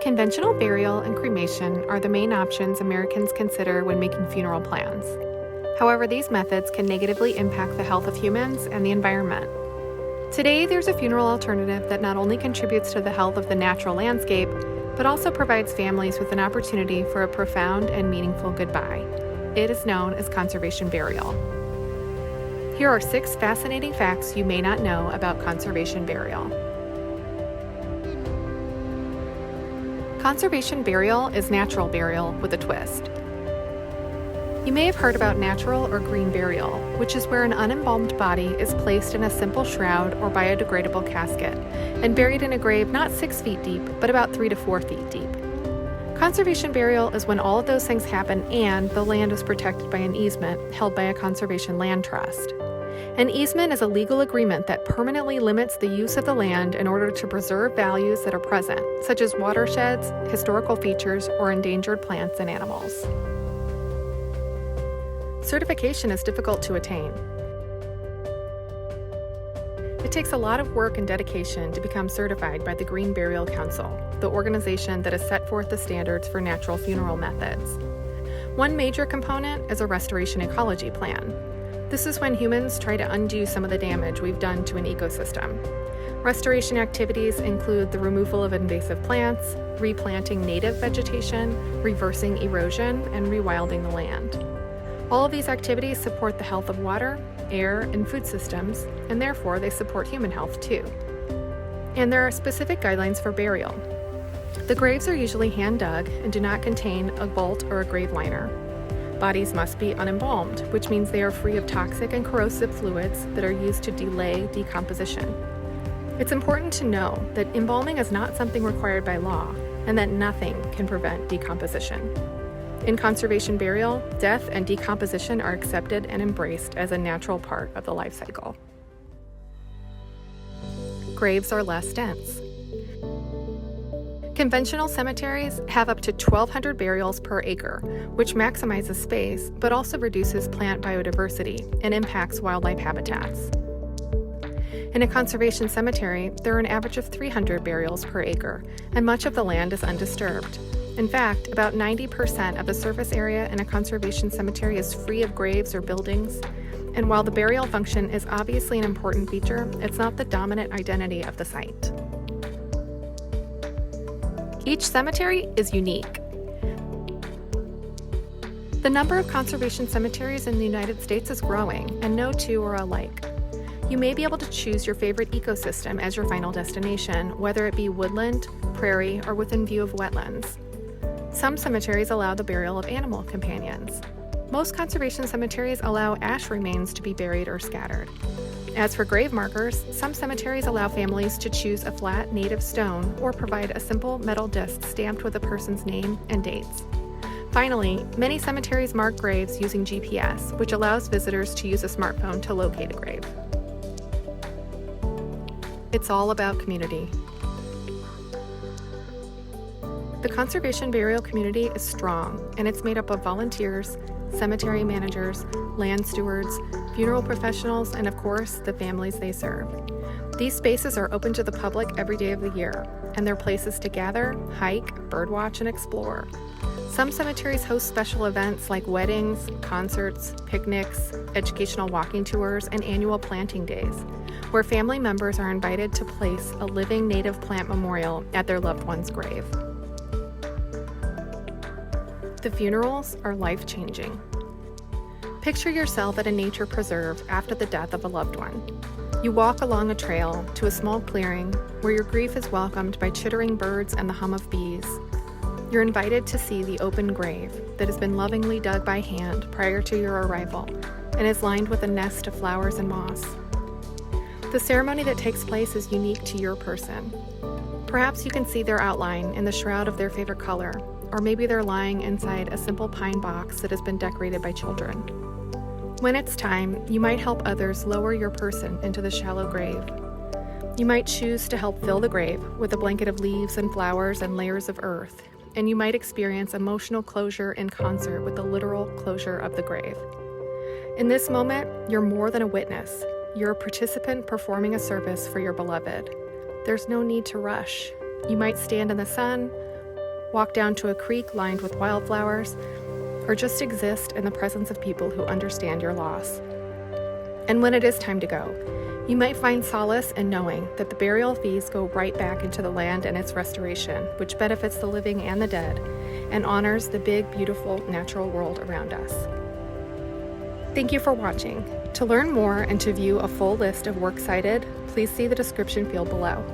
Conventional burial and cremation are the main options Americans consider when making funeral plans. However, these methods can negatively impact the health of humans and the environment. Today, there's a funeral alternative that not only contributes to the health of the natural landscape, but also provides families with an opportunity for a profound and meaningful goodbye. It is known as conservation burial. Here are 6 fascinating facts you may not know about conservation burial. Conservation burial is natural burial with a twist. You may have heard about natural or green burial, which is where an unembalmed body is placed in a simple shroud or biodegradable casket and buried in a grave not 6 feet deep, but about 3 to 4 feet deep. Conservation burial is when all of those things happen and the land is protected by an easement held by a conservation land trust. An easement is a legal agreement that permanently limits the use of the land in order to preserve values that are present, such as watersheds, historical features, or endangered plants and animals. Certification is difficult to attain. It takes a lot of work and dedication to become certified by the Green Burial Council, the organization that has set forth the standards for natural funeral methods. One major component is a restoration ecology plan. This is when humans try to undo some of the damage we've done to an ecosystem. Restoration activities include the removal of invasive plants, replanting native vegetation, reversing erosion, and rewilding the land. All of these activities support the health of water, air, and food systems, and therefore they support human health too. And there are specific guidelines for burial. The graves are usually hand-dug and do not contain a vault or a grave liner. Bodies must be unembalmed, which means they are free of toxic and corrosive fluids that are used to delay decomposition. It's important to know that embalming is not something required by law, and that nothing can prevent decomposition. In conservation burial, death and decomposition are accepted and embraced as a natural part of the life cycle. Graves are less dense. Conventional cemeteries have up to 1,200 burials per acre, which maximizes space but also reduces plant biodiversity and impacts wildlife habitats. In a conservation cemetery, there are an average of 300 burials per acre, and much of the land is undisturbed. In fact, about 90% of the surface area in a conservation cemetery is free of graves or buildings, and while the burial function is obviously an important feature, it's not the dominant identity of the site. Each cemetery is unique. The number of conservation cemeteries in the United States is growing, and no two are alike. You may be able to choose your favorite ecosystem as your final destination, whether it be woodland, prairie, or within view of wetlands. Some cemeteries allow the burial of animal companions. Most conservation cemeteries allow ash remains to be buried or scattered. As for grave markers, some cemeteries allow families to choose a flat native stone or provide a simple metal disc stamped with a person's name and dates. Finally, many cemeteries mark graves using GPS, which allows visitors to use a smartphone to locate a grave. It's all about community. The conservation burial community is strong, and it's made up of volunteers, cemetery managers, land stewards, funeral professionals, and of course, the families they serve. These spaces are open to the public every day of the year, and they're places to gather, hike, birdwatch, and explore. Some cemeteries host special events like weddings, concerts, picnics, educational walking tours, and annual planting days, where family members are invited to place a living native plant memorial at their loved one's grave. The funerals are life-changing. Picture yourself at a nature preserve after the death of a loved one. You walk along a trail to a small clearing where your grief is welcomed by chittering birds and the hum of bees. You're invited to see the open grave that has been lovingly dug by hand prior to your arrival and is lined with a nest of flowers and moss. The ceremony that takes place is unique to your person. Perhaps you can see their outline in the shroud of their favorite color, or maybe they're lying inside a simple pine box that has been decorated by children. When it's time, you might help others lower your person into the shallow grave. You might choose to help fill the grave with a blanket of leaves and flowers and layers of earth, and you might experience emotional closure in concert with the literal closure of the grave. In this moment, you're more than a witness. You're a participant performing a service for your beloved. There's no need to rush. You might stand in the sun, walk down to a creek lined with wildflowers, or just exist in the presence of people who understand your loss. And when it is time to go, you might find solace in knowing that the burial fees go right back into the land and its restoration, which benefits the living and the dead, and honors the big, beautiful natural world around us. Thank you for watching. To learn more and to view a full list of works cited, please see the description field below.